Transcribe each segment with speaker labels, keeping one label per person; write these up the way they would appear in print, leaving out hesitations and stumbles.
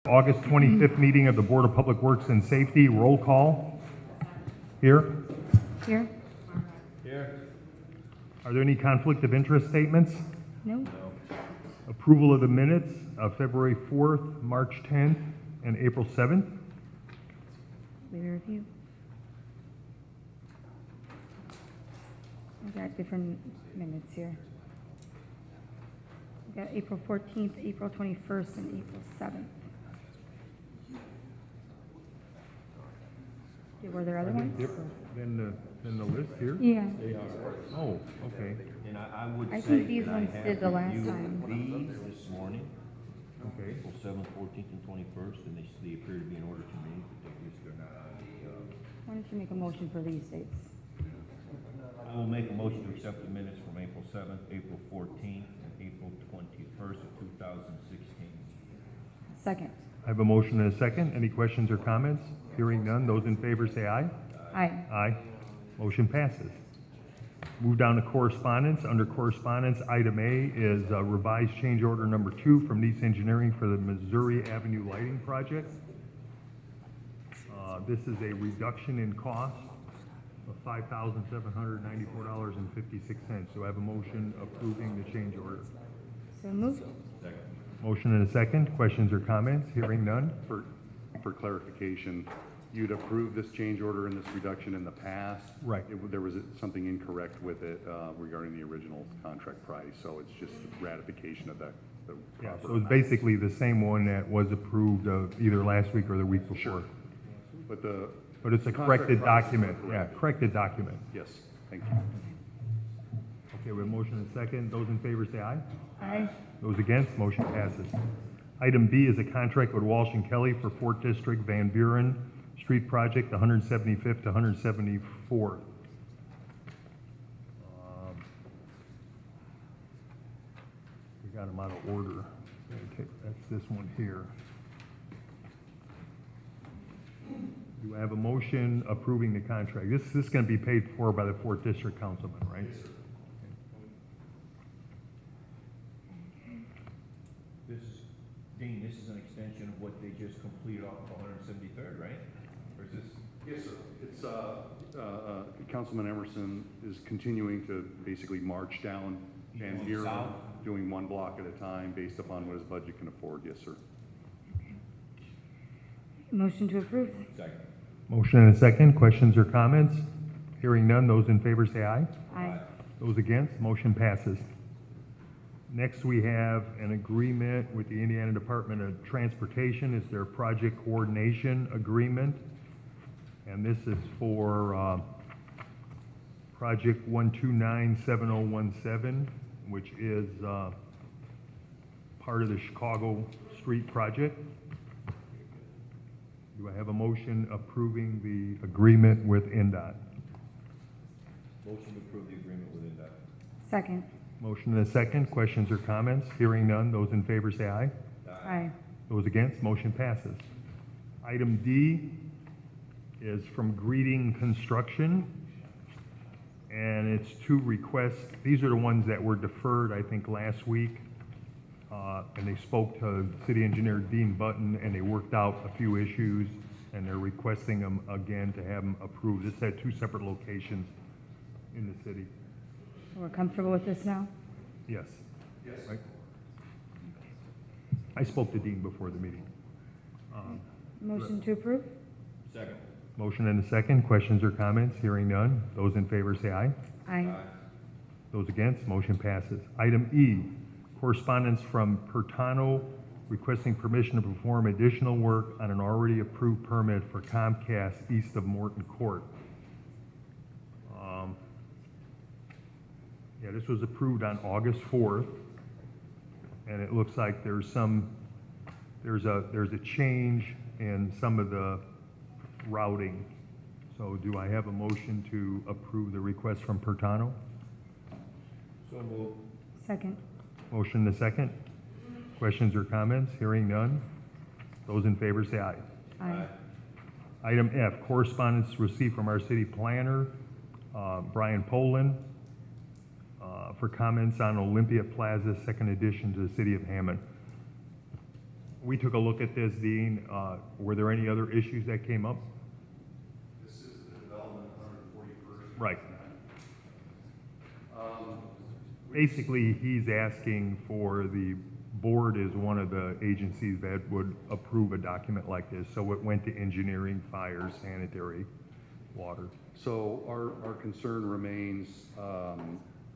Speaker 1: August 25th meeting of the Board of Public Works and Safety. Roll call. Here.
Speaker 2: Here?
Speaker 1: Are there any conflict of interest statements?
Speaker 2: No?
Speaker 1: Approval of the minutes of February 4th, March 10th, and April 7th.
Speaker 2: We review. We've got different minutes here. We've got April 14th, April 21st, and April 7th. Were there other ones?
Speaker 1: Different than the list here?
Speaker 2: Yeah.
Speaker 1: Oh, okay.
Speaker 3: And I would
Speaker 2: I
Speaker 3: say
Speaker 2: think these
Speaker 3: that I
Speaker 2: ones
Speaker 3: have
Speaker 2: did the last
Speaker 3: reviewed
Speaker 2: time.
Speaker 3: these this morning,
Speaker 1: Okay.
Speaker 3: April 7th, 14th, and 21st, and they appear to be in order to me, but they're not on
Speaker 2: Why don't you make a motion for these dates?
Speaker 3: I will make a motion to accept the minutes from April 7th, April 14th, and April 21st of 2016.
Speaker 2: Second.
Speaker 1: I have a motion and a second. Any questions or comments? Hearing none. Those in favor say aye.
Speaker 2: Aye.
Speaker 1: Aye. Motion passes. Move down to correspondence. Under correspondence, item A is revised change order number 2 from Nice Engineering for the Missouri Avenue Lighting Project. This is a reduction in cost of $5,794.56. So I have a motion approving the change order.
Speaker 2: So moved.
Speaker 1: Motion and a second. Questions or comments? Hearing none.
Speaker 4: For clarification, you'd approved this change order and this reduction in the past.
Speaker 1: Right.
Speaker 4: There was something incorrect with it regarding the original contract price, so it's just ratification of the
Speaker 1: Yeah,
Speaker 4: proper
Speaker 1: so it's
Speaker 4: amount.
Speaker 1: basically the same one that was approved either last week or the week before.
Speaker 4: But
Speaker 1: But it's a
Speaker 4: contract
Speaker 1: corrected
Speaker 4: price is
Speaker 1: document. Yeah,
Speaker 4: correct.
Speaker 1: corrected document.
Speaker 4: Yes, thank you.
Speaker 1: Okay, we have motion and second. Those in favor say aye.
Speaker 2: Aye.
Speaker 1: Those against, motion passes. Item B is a contract with Walsh and Kelly for 4th District Van Buren Street Project, 175th to 174th. We got them out of order. Okay, that's this one here. Do I have a motion approving the contract? This is going to be paid for by the 4th District Councilman, right?
Speaker 3: Dean, this is an extension of what they just completed off of 173rd, right? Or is this?
Speaker 4: Yes, sir. It's, Councilman Emerson is continuing to basically march down Van
Speaker 3: Going
Speaker 4: Buren,
Speaker 3: south?
Speaker 4: doing one block at a time based upon what his budget can afford. Yes, sir.
Speaker 2: Motion to approve.
Speaker 3: Second.
Speaker 1: Motion and a second. Questions or comments? Hearing none. Those in favor say aye.
Speaker 2: Aye.
Speaker 1: Those against, motion passes. Next, we have an agreement with the Indiana Department of Transportation. It's their project coordination agreement. And this is for project 1297017, which is part of the Chicago Street project. Do I have a motion approving the agreement with NDOT?
Speaker 3: Motion to approve the agreement with NDOT.
Speaker 2: Second.
Speaker 1: Motion and a second. Questions or comments? Hearing none. Those in favor say aye.
Speaker 2: Aye.
Speaker 1: Those against, motion passes. Item D is from Greeting Construction, and it's 2 requests. These are the ones that were deferred, I think, last week. And they spoke to City Engineer Dean Button, and they worked out a few issues, and they're requesting them again to have them approved. It's at 2 separate locations in the city.
Speaker 2: We're comfortable with this now?
Speaker 1: Yes. Yes. Right? I spoke to Dean before the meeting.
Speaker 2: Motion to approve?
Speaker 3: Second.
Speaker 1: Motion and a second. Questions or comments? Hearing none. Those in favor say aye.
Speaker 2: Aye.
Speaker 1: Those against, motion passes. Item E, correspondence from Pertano requesting permission to perform additional work on an already approved permit for Comcast east of Morton Court. Yeah, this was approved on August 4th, and it looks like there's a change in some of the routing. So do I have a motion to approve the request from Pertano?
Speaker 3: So moved.
Speaker 2: Second.
Speaker 1: Motion and a second. Questions or comments? Hearing none. Those in favor say aye.
Speaker 2: Aye.
Speaker 1: Item F, correspondence received from our city planner, Brian Poland, for comments on Olympia Plaza, second edition to the city of Hammond. We took a look at this, Dean. Were there any other issues that came up?
Speaker 4: This is the development of 141st.
Speaker 1: Right. Basically, he's asking for the board is one of the agencies that would approve a document like this. So it went to engineering, fire, sanitary, water.
Speaker 4: So our concern remains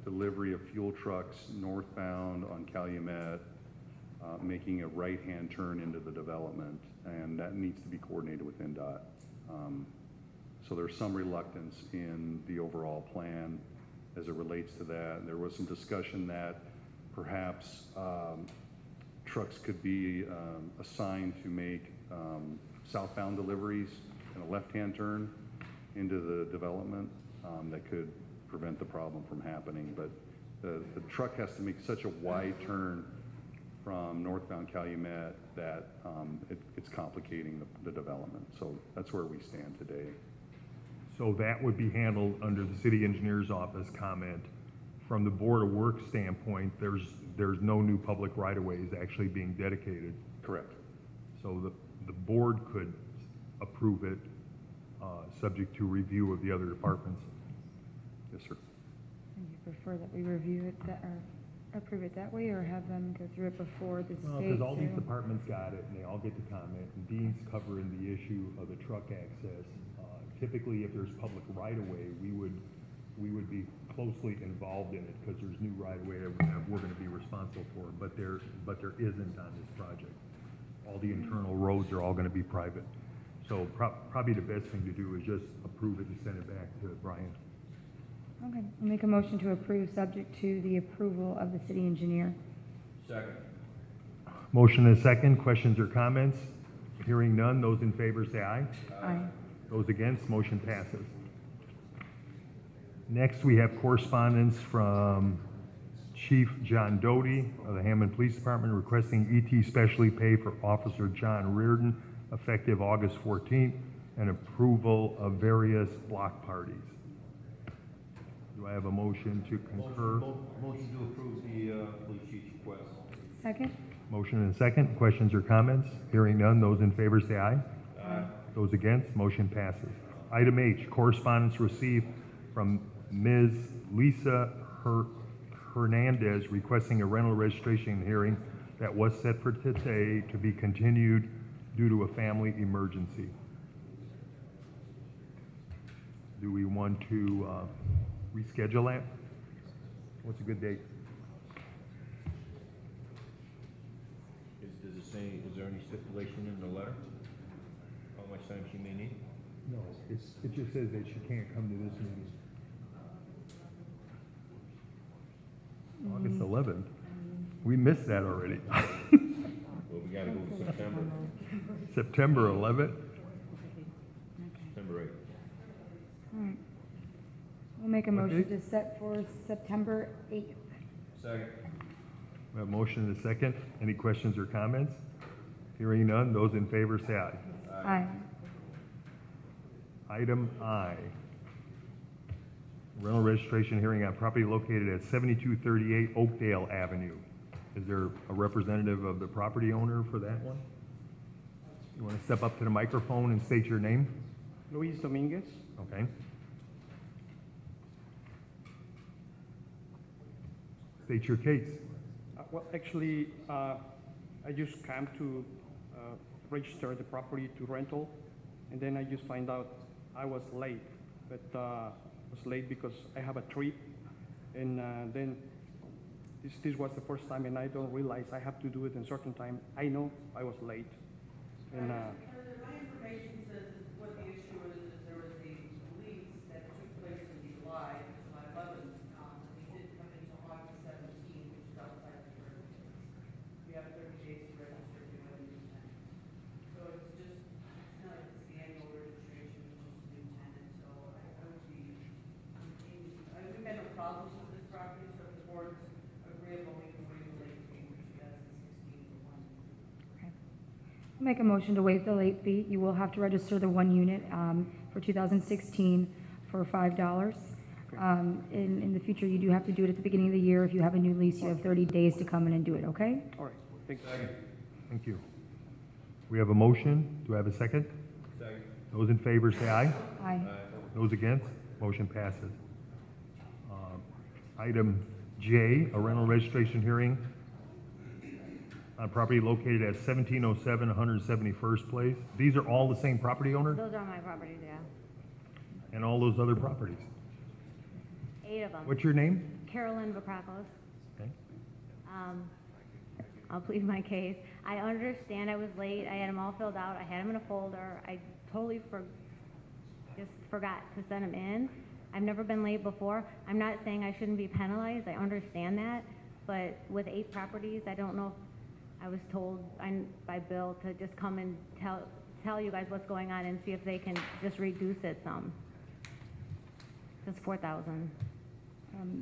Speaker 4: delivery of fuel trucks northbound on Calumet, making a right-hand turn into the development, and that needs to be coordinated with NDOT. So there's some reluctance in the overall plan as it relates to that. There was some discussion that perhaps trucks could be assigned to make southbound deliveries and a left-hand turn into the development that could prevent the problem from happening. But the truck has to make such a wide turn from northbound Calumet that it's complicating the development. So that's where we stand today.
Speaker 1: So that would be handled under the city engineer's office comment. From the Board of Works standpoint, there's no new public right-of-ways actually being dedicated.
Speaker 4: Correct.
Speaker 1: So the board could approve it, subject to review of the other departments.
Speaker 4: Yes, sir.
Speaker 2: And you prefer that we review it, or approve it that way, or have them go through it before the
Speaker 1: Well,
Speaker 2: state?
Speaker 1: because all these
Speaker 2: too?
Speaker 1: departments got it, and they all get to comment, and Dean's covering the issue of the truck access. Typically, if there's public right-of-way, we would be closely involved in it, because there's new right-of-way that we're gonna be responsible for, but there isn't on this project. All the internal roads are all gonna be private. So probably the best thing to do is just approve it and send it back to Brian.
Speaker 2: Okay, I'll make a motion to approve, subject to the approval of the city engineer.
Speaker 3: Second.
Speaker 1: Motion and a second, questions or comments? Hearing none, those in favor say aye.
Speaker 2: Aye.
Speaker 1: Those against, motion passes. Next, we have correspondence from Chief John Doty of the Hammond Police Department requesting ET specially pay for Officer John Reardon effective August 14th and approval of various block parties. Do I have a motion to concur?
Speaker 3: Motion to approve the police chief's request.
Speaker 2: Second?
Speaker 1: Motion and a second, questions or comments? Hearing none, those in favor say aye.
Speaker 3: Aye.
Speaker 1: Those against, motion passes. Item H, correspondence received from Ms. Lisa Hernandez requesting a rental registration hearing that was set for today to be continued due to a family emergency. Do we want to reschedule that? What's a good date?
Speaker 3: Does it say, is there any stipulation in the letter? How much time she may need?
Speaker 1: No, it just says that she can't come to this meeting. August 11th? We missed that already.
Speaker 3: Well, we gotta go to September,
Speaker 1: September 11th?
Speaker 3: September 8th.
Speaker 2: All right. We'll make a
Speaker 1: What
Speaker 2: motion
Speaker 1: date?
Speaker 2: to set for September 8th.
Speaker 3: Second.
Speaker 1: We have a motion and a second. Any questions or comments? Hearing none, those in favor say aye.
Speaker 2: Aye.
Speaker 1: Item I, rental registration hearing on property located at 7238 Oakdale Avenue. Is there a representative of the property owner for that one? You want to step up to the microphone and state your name?
Speaker 5: Luis Dominguez.
Speaker 1: Okay. State your case.
Speaker 5: Well, actually, I just came to register the property to rental, and then I just find out I was late. But I was late because I have a trip, and then this was the first time, and I don't realize I have to do it in a certain time. I know I was late, and
Speaker 6: My information says that what the issue is there was a lease that took place in July 11th, and we did come into August 17th, which is outside the 30 days. We have 30 days to register if you have a new tenant. So it's just, it's not like it's the annual registration, it's just a new tenant, so I would be, we've had no problems with this property, so if the board's agreeable, we can waive the late fee for 2016 for 1 year.
Speaker 2: Okay. I'll make a motion to waive the late fee. You will have to register the one unit for 2016 for $5. In the future, you do have to do it at the beginning of the year. If you have a new lease, you have 30 days to come in and do it, okay?
Speaker 5: all right, thank you.
Speaker 1: Thank you. We have a motion. Do I have a second?
Speaker 3: Second.
Speaker 1: Those in favor say aye.
Speaker 2: Aye.
Speaker 1: Those against? Motion passes. Item J, a rental registration hearing on property located at 1707 171st Place. These are all the same property owner
Speaker 7: Those are my properties, yeah.
Speaker 1: and all those other properties.
Speaker 7: 8 of them.
Speaker 1: What's your name?
Speaker 7: Carolyn Bacrakos.
Speaker 1: Okay.
Speaker 7: I'll plead my case. I understand I was late. I had them all filled out. I had them in a folder. I totally just forgot to send them in. I've never been late before. I'm not saying I shouldn't be penalized. I understand that. But with 8 properties, I don't know if I was told by Bill to just come and tell you guys what's going on and see if they can just reduce it some. Just 4,000.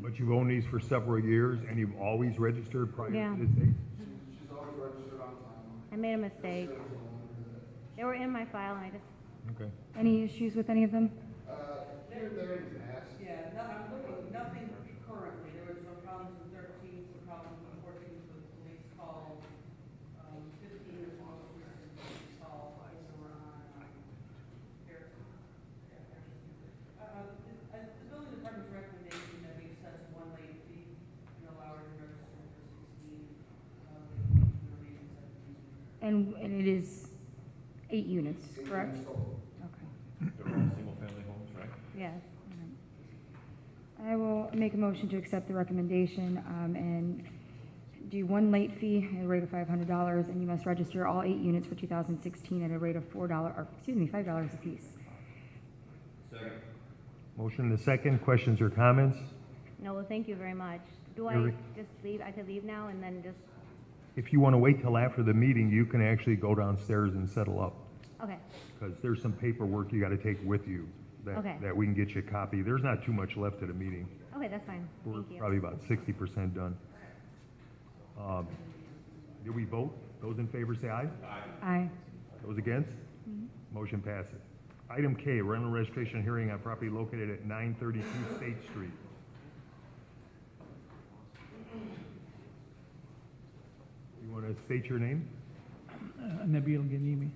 Speaker 1: But you've owned these for several years and you've always registered prior
Speaker 7: Yeah.
Speaker 1: to this date?
Speaker 7: I made a mistake. They were in my file and I just,
Speaker 1: Okay.
Speaker 2: Any issues with any of them?
Speaker 6: Yeah, no, I'm looking, nothing currently. There was some problems in 13, some problems in 14 with police calls. 15 is most recent police call, those were on, Harrison. Yeah, Harrison. The building department's recommendation that we assess 1 late fee and allow her to register for 16, late fees for remaining 17.
Speaker 2: And it is 8 units, correct? Okay.
Speaker 3: They're all single-family homes, right?
Speaker 7: yes.
Speaker 2: I will make a motion to accept the recommendation and do 1 late fee at a rate of $500, and you must register all 8 units for 2016 at a rate of $5 apiece.
Speaker 3: Second.
Speaker 1: Motion and a second. Questions or comments?
Speaker 7: No, well, thank you very much. Do I
Speaker 1: You're-
Speaker 7: just leave? I could leave now and then just,
Speaker 1: If you want to wait till after the meeting, you can actually go downstairs and settle up.
Speaker 7: okay.
Speaker 1: Because there's some paperwork you got to take with you
Speaker 7: Okay.
Speaker 1: that we can get you a copy. There's not too much left of the meeting.
Speaker 7: Okay, that's fine.
Speaker 1: We're
Speaker 7: Thank you.
Speaker 1: probably about 60% done. Did we vote? Those in favor say aye.
Speaker 2: Aye.
Speaker 1: Those against? Motion passes. Item K, rental registration hearing on property located at 932 State Street. You want to state your name?
Speaker 8: Nabil Ghanimi.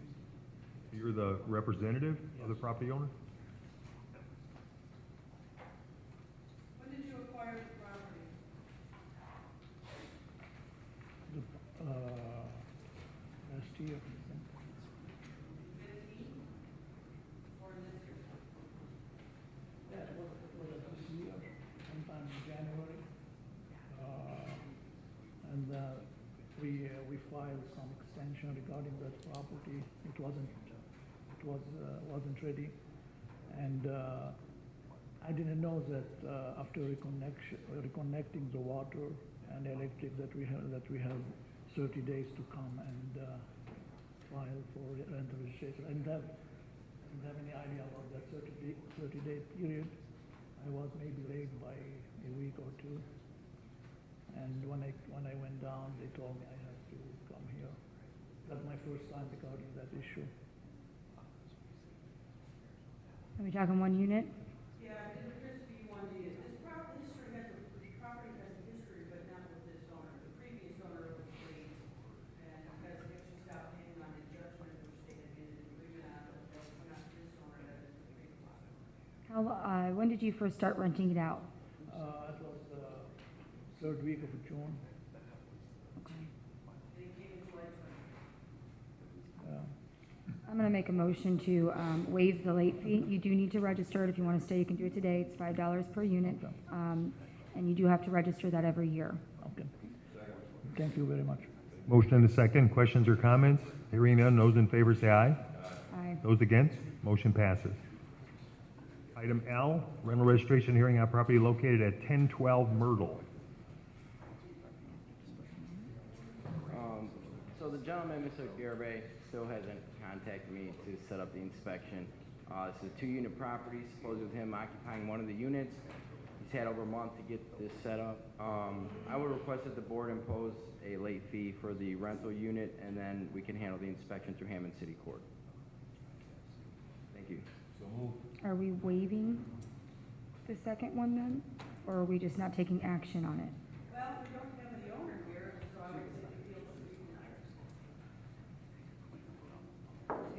Speaker 1: You're the representative of the property owner?
Speaker 6: When did you acquire the property?
Speaker 8: Last year.
Speaker 6: 15 or this year?
Speaker 8: Yeah, it was this year, sometime in January. And we filed some extension regarding that property. It wasn't ready. And I didn't know that after reconnecting the water and electric that we have 30 days to come and file for rental registration. I didn't have any idea about that 30-day period. I was maybe late by a week or 2. And when I went down, they told me I had to come here. That's my first time regarding that issue.
Speaker 2: Are we talking 1 unit?
Speaker 6: Yeah, it appears to be 1 unit. This property has a history, but not with this owner. The previous owner was late, and because it just got hanging on a judgment, which they had been in agreement on, but that's not this owner, that is the previous owner.
Speaker 2: When did you first start renting it out?
Speaker 8: It was the 3rd week of June.
Speaker 6: They came in July 20.
Speaker 2: I'm going to make a motion to waive the late fee. You do need to register it. If you want to stay, you can do it today. It's $5 per unit. And you do have to register that every year.
Speaker 8: Okay. Thank you very much.
Speaker 1: Motion and a second. Questions or comments? Hearing none. Those in favor say aye.
Speaker 2: Aye.
Speaker 1: Those against? Motion passes. Item L, rental registration hearing on property located at 1012 Myrtle.
Speaker 9: So the gentleman, Mr. Garibay, still hasn't contacted me to set up the inspection. It's a 2-unit property, supposed with him occupying one of the units. He's had over a month to get this set up. I would request that the board impose a late fee for the rental unit, and then we can handle the inspection through Hammond City Court. Thank you.
Speaker 3: So moved.
Speaker 2: Are we waiving the second one then? Or are we just not taking action on it?
Speaker 6: Well, we don't have the owner here, so I would say the appeal should be denied.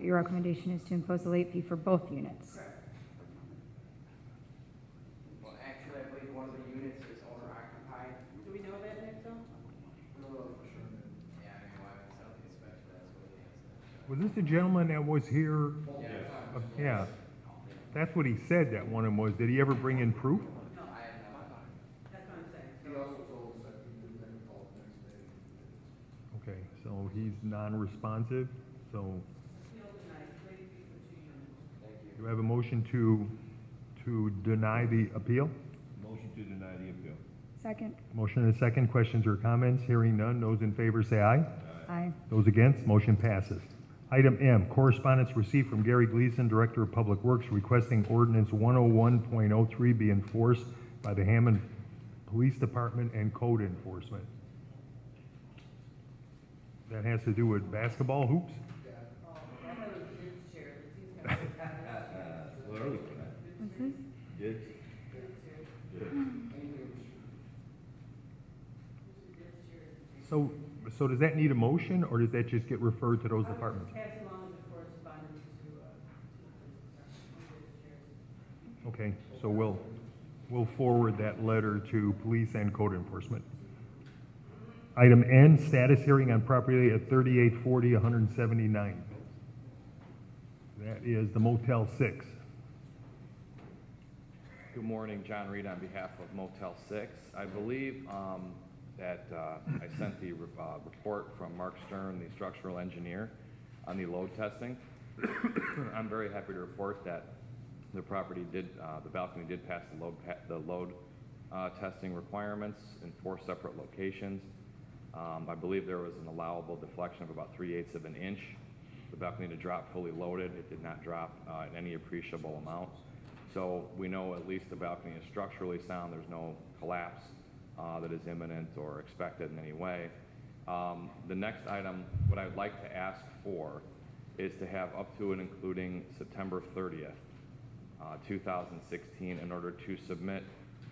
Speaker 2: your recommendation is to impose a late fee for both units.
Speaker 9: Well, actually, I believe one of the units is owner occupied.
Speaker 6: Do we know that, Nick, though?
Speaker 9: Yeah, I mean, why would sell the inspection, that's what it is.
Speaker 1: Was this the gentleman that was here? Yeah. That's what he said that one of them was. Did he ever bring in proof?
Speaker 6: That's what I'm saying.
Speaker 10: He also told us that he didn't make a call the next day.
Speaker 1: Okay, so he's non-responsive, so
Speaker 6: Appeal denied, late fee for 2 units.
Speaker 1: do I have a motion to deny the appeal?
Speaker 3: Motion to deny the appeal.
Speaker 2: Second?
Speaker 1: Motion and a second. Questions or comments? Hearing none. Those in favor say aye.
Speaker 2: Aye.
Speaker 1: Those against, motion passes. Item M, correspondence received from Gary Gleason, Director of Public Works, requesting ordinance 101.03 be enforced by the Hammond Police Department and code enforcement. That has to do with basketball hoops?
Speaker 6: Oh, I thought it was Jim's chair, he's gonna sit down
Speaker 3: A little early for that.
Speaker 2: What's this?
Speaker 3: Jigs?
Speaker 1: So does that need a motion, or does that just get referred to those departments?
Speaker 6: Pass along the correspondence to the police department.
Speaker 1: Okay, so we'll forward that letter to police and code enforcement. Item N, status hearing on property at 3840 179. That is the Motel 6.
Speaker 11: Good morning, John Reed on behalf of Motel 6. I believe that I sent the report from Mark Stern, the structural engineer, on the load testing. I'm very happy to report that the property did, the balcony did pass the load testing requirements in 4 separate locations. I believe there was an allowable deflection of about 3/8 of an inch. The balcony to drop fully loaded. It did not drop in any appreciable amount. So we know at least the balcony is structurally sound. There's no collapse that is imminent or expected in any way. The next item, what I'd like to ask for is to have up to and including September 30th, 2016, in order to submit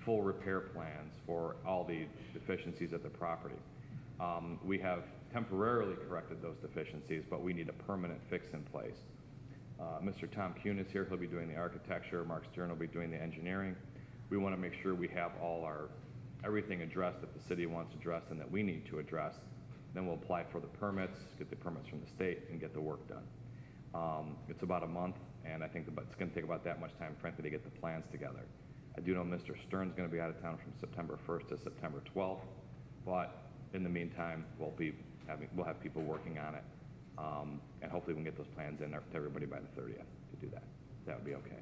Speaker 11: full repair plans for all the deficiencies at the property. We have temporarily corrected those deficiencies, but we need a permanent fix in place. Mr. Tom Kuhn is here. He'll be doing the architecture. Mark Stern will be doing the engineering. We want to make sure we have everything addressed that the city wants addressed and that we need to address. Then we'll apply for the permits, get the permits from the state, and get the work done. It's about a month, and I think it's going to take about that much time, frankly, to get the plans together. I do know Mr. Stern's going to be out of town from September 1st to September 12th, but in the meantime, we'll have people working on it, and hopefully we can get those plans in to everybody by the 30th to do that. That would be okay.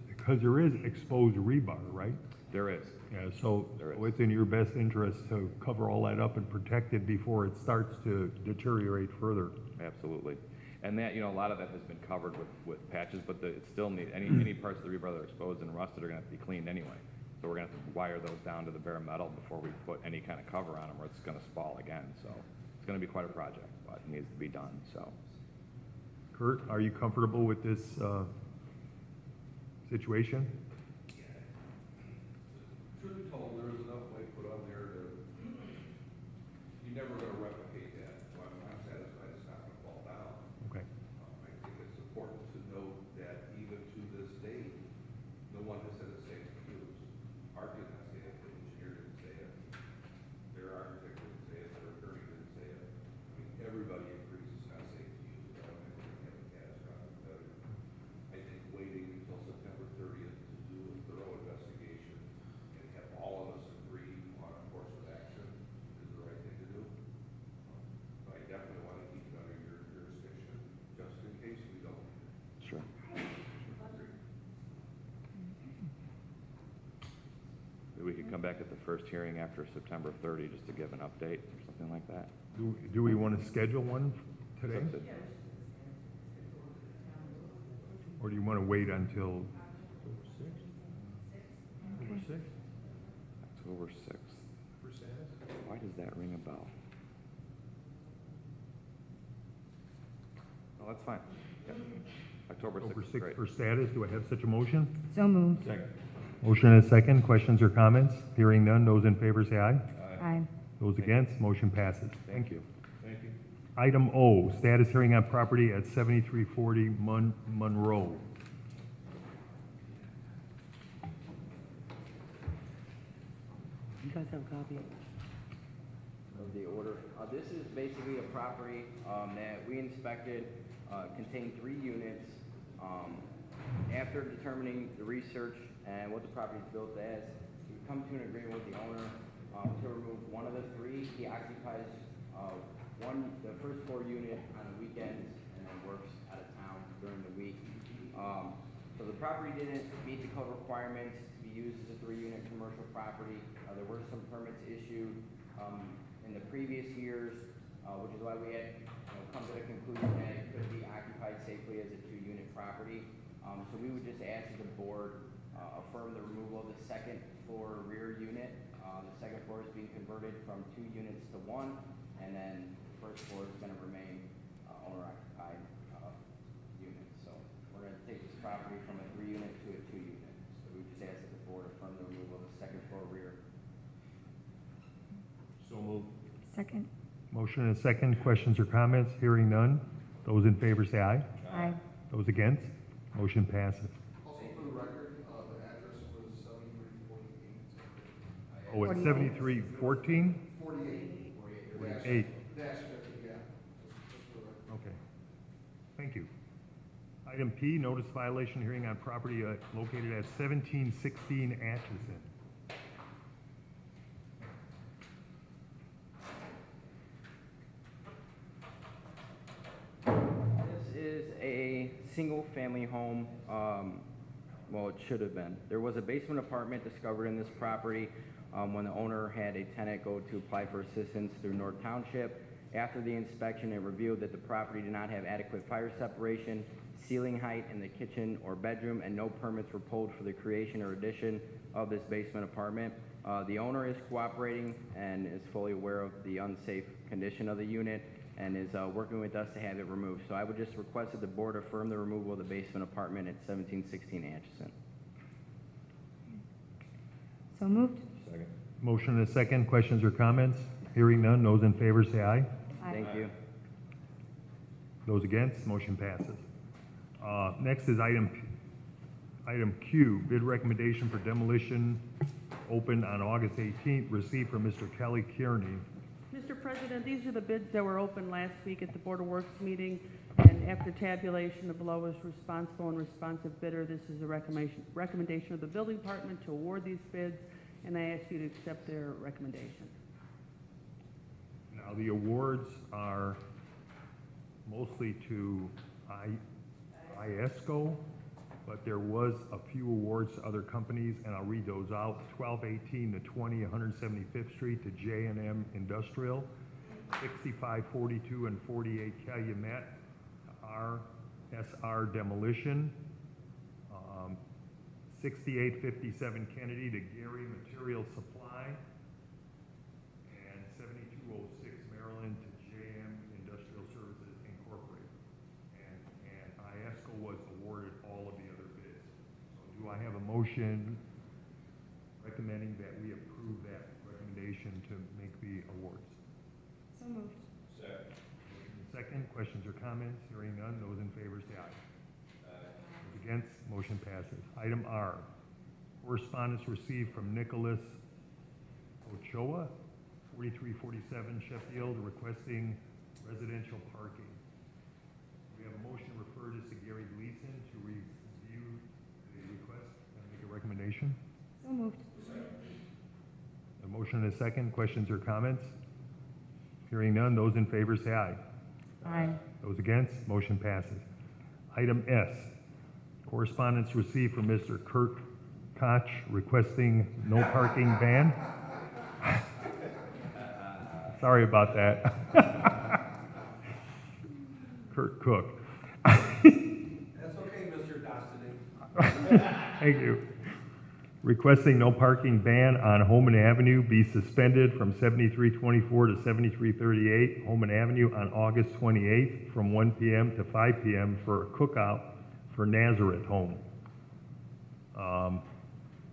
Speaker 1: Because there is exposed rebar, right?
Speaker 11: There is.
Speaker 1: Yeah, so
Speaker 11: There is.
Speaker 1: it's in your best interest to cover all that up and protect it before it starts to deteriorate further.
Speaker 11: Absolutely. And that, a lot of that has been covered with patches, but it still need, any parts of the rebar that are exposed and rusted are gonna have to be cleaned anyway. So we're gonna have to wire those down to the bare metal before we put any kind of cover on them, or it's gonna spall again. So it's gonna be quite a project, but it needs to be done, so.
Speaker 1: Kurt, are you comfortable with this situation?
Speaker 10: Truth be told, there was enough weight put on there to, you're never gonna replicate that, so I'm satisfied it's not gonna fall down.
Speaker 1: Okay.
Speaker 10: I think it's important to note that even to this date, no one has said it's safe to use. Art did not say it, the engineer didn't say it, their architect didn't say it, their attorney didn't say it. I mean, everybody agrees it's not safe to use, but I don't think we're gonna have a catastrophic failure. I think waiting until September 30th to do a thorough investigation and have all of us agree on a course of action is the right thing to do. But I definitely want to keep it under your jurisdiction, just in case we don't.
Speaker 11: Sure. We could come back at the first hearing after September 30 just to give an update or something like that.
Speaker 1: Do we want to schedule one today? Or do you want to wait until
Speaker 11: October 6th. Why does that ring a bell? Oh, that's fine. Yeah. October 6th
Speaker 1: October
Speaker 11: is
Speaker 1: 6th
Speaker 11: great.
Speaker 1: for status? Do I have such a motion?
Speaker 2: So moved.
Speaker 1: Motion and a second. Questions or comments? Hearing none. Those in favor say aye.
Speaker 2: Aye.
Speaker 1: Those against, motion passes.
Speaker 11: Thank you.
Speaker 3: Thank you.
Speaker 1: Item O, status hearing on property at 7340 Monroe.
Speaker 6: You guys have a copy?
Speaker 9: Of the order. This is basically a property, that we inspected, contained 3 units. After determining the research and what the property is built as, we've come to an agreement with the owner, to remove one of the 3. He occupies, the first floor unit on the weekends and then works out of town during the week. So the property didn't meet the code requirements to be used as a 3-unit commercial property. There were some permits issued, in the previous years, which is why we had, come to the conclusion that it could be occupied safely as a 2-unit property. So we would just ask that the board, affirm the removal of the second floor rear unit. The second floor is being converted from 2 units to 1, and then the first floor is gonna remain, owner-occupied, unit. So we're gonna take this property from a 3-unit to a 2-unit. So we just ask that the board affirm the removal of the second floor rear.
Speaker 3: So moved.
Speaker 2: Second.
Speaker 1: Motion and a second. Questions or comments? Hearing none. Those in favor say aye.
Speaker 2: Aye.
Speaker 1: Those against? Motion passes.
Speaker 10: Also, for the record, the address was 7348.
Speaker 1: Oh, it's 7314?
Speaker 10: 48.
Speaker 1: 8.
Speaker 10: Dash 50, yeah. Just for the record.
Speaker 1: Okay. Thank you. Item P, notice violation hearing on property located at 1716 Atchison.
Speaker 9: This is a single-family home, well, it should have been. There was a basement apartment discovered in this property when the owner had a tenant go to apply for assistance through North Township. After the inspection, it revealed that the property did not have adequate fire separation, ceiling height in the kitchen or bedroom, and no permits were pulled for the creation or addition of this basement apartment. The owner is cooperating and is fully aware of the unsafe condition of the unit and is working with us to have it removed. So I would just request that the board affirm the removal of the basement apartment at 1716 Atchison.
Speaker 2: So moved.
Speaker 3: Second.
Speaker 1: Motion and a second. Questions or comments? Hearing none. Those in favor say aye.
Speaker 2: Aye.
Speaker 9: Thank you.
Speaker 1: Those against? Motion passes. Next is item Q, bid recommendation for demolition opened on August 18th, received from Mr. Kelly Kearney.
Speaker 6: Mr. President, these are the bids that were opened last week at the Board of Works meeting, and after tabulation, the lowest responsible and responsive bidder, this is a recommendation of the building department to award these bids, and I ask you to accept their recommendation.
Speaker 1: Now, the awards are mostly to IESCO, but there was a few awards to other companies, and I'll read those out. 1218 to 20 175th Street to J&M Industrial, 6542 and 48 Calumet to RSR Demolition, 6857 Kennedy to Gary Material Supply, and 7206 Maryland to JM Industrial Services Incorporated. And IESCO was awarded all of the other bids. So do I have a motion recommending that we approve that recommendation to make the awards?
Speaker 2: So moved.
Speaker 1: Second, questions or comments? Hearing none, those in favor say aye. Those against, motion passes. Item R, correspondence received from Nicholas Ochoa, 4347 Sheffield, requesting residential parking. We have a motion to refer this to Gary Gleason to review the request and make a recommendation.
Speaker 2: So moved.
Speaker 1: A motion and a second, questions or comments? Hearing none, those in favor say aye.
Speaker 2: Aye.
Speaker 1: Those against, motion passes. Item S, correspondence received from Mr. Kirk Koch requesting no parking ban. Sorry about that. Kirk Cook.
Speaker 10: That's okay, Mr. Dostany.
Speaker 1: Thank you. Requesting no parking ban on Holman Avenue be suspended from 7324 to 7338 Holman Avenue on August 28th from 1 p.m. to 5 p.m. for a cookout for Nazareth Home.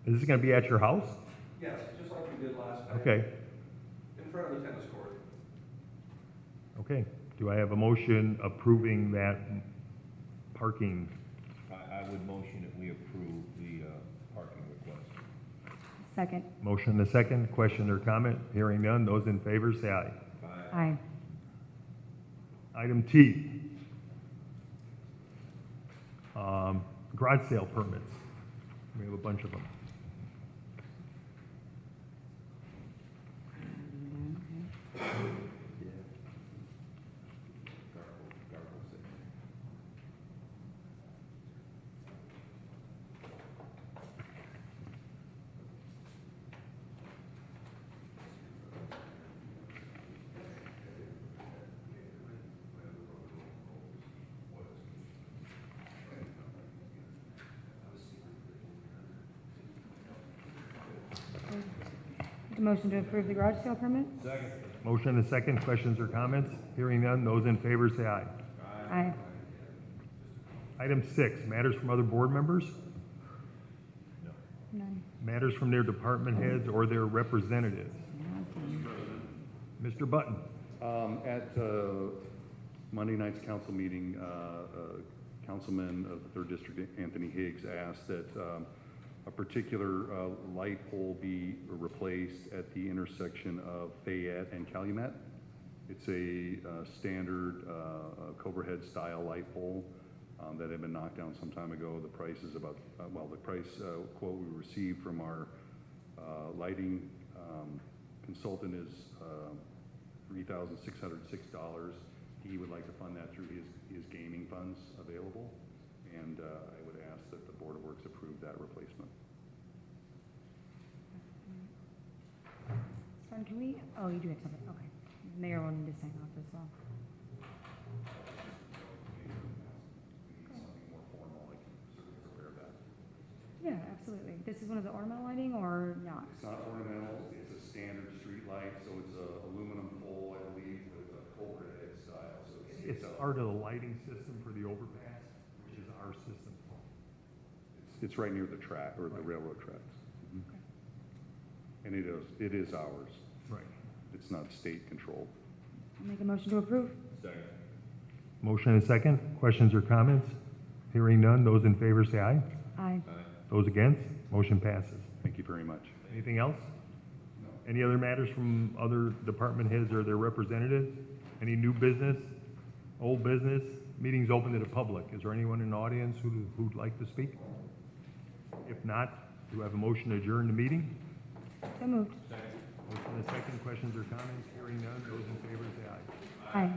Speaker 1: Is this going to be at your house?
Speaker 10: Yes, just like we did last night.
Speaker 1: Okay.
Speaker 10: In front of the tennis court.
Speaker 1: Okay. Do I have a motion approving that parking?
Speaker 3: I would motion that we approve the parking request.
Speaker 2: Second.
Speaker 1: Motion and a second. Question or comment? Hearing none. Those in favor say aye.
Speaker 2: Aye.
Speaker 1: Item T. Garage sale permits. We have a bunch of them.
Speaker 2: Make a motion to approve the garage sale permit?
Speaker 1: Motion and a second. Questions or comments? Hearing none. Those in favor say aye.
Speaker 2: Aye.
Speaker 1: Item 6, matters from other board members.
Speaker 2: None.
Speaker 1: Matters from their department heads or their representatives. Mr. Button.
Speaker 4: At Monday night's council meeting, Councilman of the 3rd District, Anthony Higgs, asked that a particular light pole be replaced at the intersection of Fayette and Calumet. It's a standard Cobra Head style light pole that had been knocked down some time ago. The price is about, the price quote we received from our lighting consultant is $3,606. He would like to fund that through his gaming funds available, and I would ask that the Board of Works approve that replacement.
Speaker 2: Son, can we, oh, you do have something, okay. The mayor will need to sign off as well.
Speaker 4: Something more formal, I can certainly be aware of that.
Speaker 2: Yeah, absolutely. This is one of the ornamental lighting or not?
Speaker 4: It's not ornamental, it's a standard street light, so it's a aluminum pole, I believe, with a Cobra Head style, so
Speaker 1: It's part of the lighting system for the overpass, which is our system.
Speaker 4: it's right near the track, or the railroad tracks. And it is ours.
Speaker 1: Right.
Speaker 4: It's not state controlled.
Speaker 2: I'll make a motion to approve.
Speaker 1: Motion and a second. Questions or comments? Hearing none. Those in favor say aye.
Speaker 2: Aye.
Speaker 1: Those against? Motion passes.
Speaker 4: Thank you very much.
Speaker 1: Anything else? Any other matters from other department heads or their representatives? Any new business, old business? Meeting's open to the public. Is there anyone in the audience who'd like to speak? If not, do I have a motion to adjourn the meeting?
Speaker 2: So moved.
Speaker 1: Motion and a second. Questions or comments? Hearing none. Those in favor say aye.
Speaker 2: Aye.